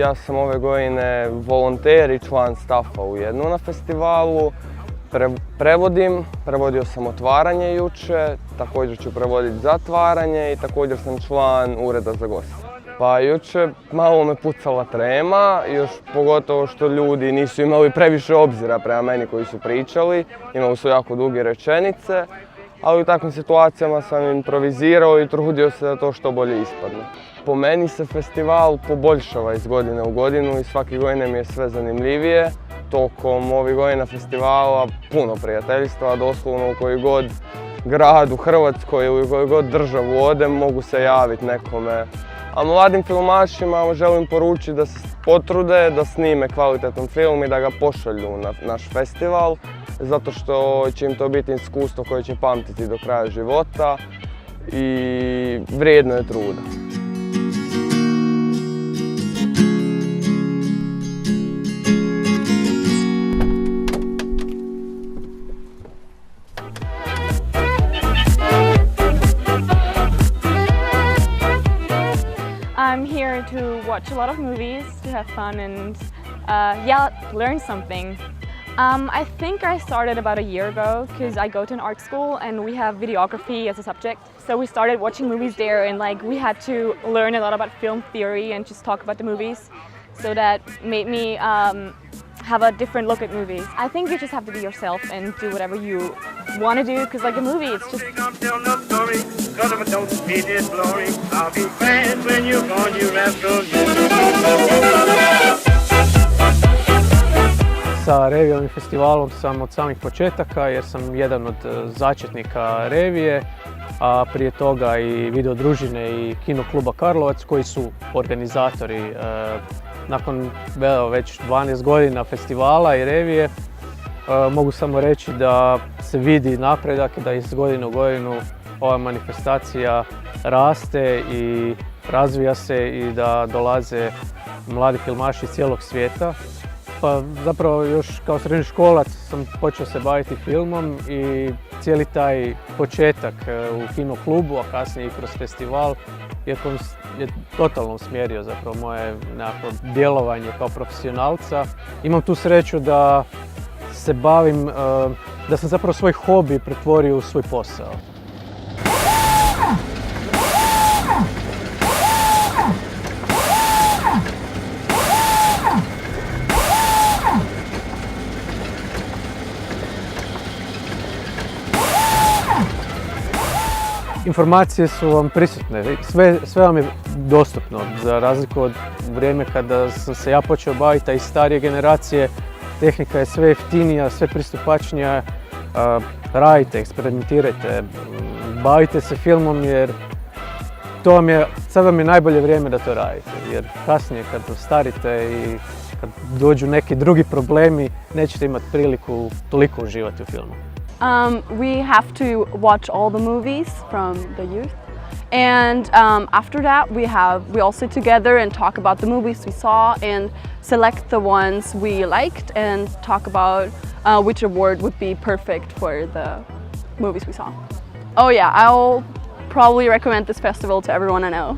ja sam ove godine volonter i član staffa u jednu na festivalu. Prevodio sam otvaranje juče, također ću prevoditi zatvaranje i također sam član ureda za goste. Pa juče malo me pucala trema, još pogotovo što ljudi nisu imali previše obzira prema meni koji su pričali, imali su jako duge rečenice, ali u takvim situacijama sam improvizirao i trudio se da to što bolje ispadne. Po meni se festival poboljšava iz godine u godinu i svake godine mi je sve zanimljivije. Tokom ovih godina festivala puno prijateljstva, doslovno u koji god grad u Hrvatskoj ili u koju god državu odem mogu se javiti nekome. A mladim filmašima želim poručiti da se potrude, da snime kvalitetan film i da ga pošalju na naš festival, zato što će im to biti iskustvo koje će pamtiti do kraja života i vrijedno je truda. I'm here to watch a lot of movies, to have fun and learn something. I think I started about a year ago because I go to an art school and we have videography as a subject. So we started watching movies there and we had to learn a lot about film theory and just talk about the movies. So that made me have a different look at movies. I think you just have to be yourself and do whatever you want to do because like a movie it's just... Sa revijom i festivalom sam od samih početaka jer sam jedan od začetnika revije, a prije toga i video družine i kino kluba Karlovac koji su organizatori. Nakon već 12 godina festivala i revije mogu samo reći da se vidi napredak i da iz godine u godinu ova manifestacija raste i razvija se i da dolaze mladi filmaši iz cijelog svijeta. Pa zapravo još kao srednjoškolac sam počeo se baviti filmom i cijeli taj početak u kino klubu, a kasnije i kroz festival je totalno usmjerio zapravo moje nekako djelovanje kao profesionalca. Imam tu sreću da se bavim, da sam zapravo svoj hobi pretvorio u svoj posao. Informacije su vam prisutne, sve vam je dostupno, za razliku od vrijeme kada sam se ja počeo baviti, a i starije generacije, tehnika je sve jeftinija, sve pristupačnija, radite, eksperimentirajte, bavite se filmom jer sad vam je najbolje vrijeme da to radite, jer kasnije kad starite i kad dođu neki drugi problemi, nećete imati priliku toliko uživati u filmu. We have to watch all the movies from the youth, and after that we all sit together and talk about the movies we saw and select the ones we liked and talk about which award would be perfect for the movies we saw. Oh yeah, I'll probably recommend this festival to everyone I know.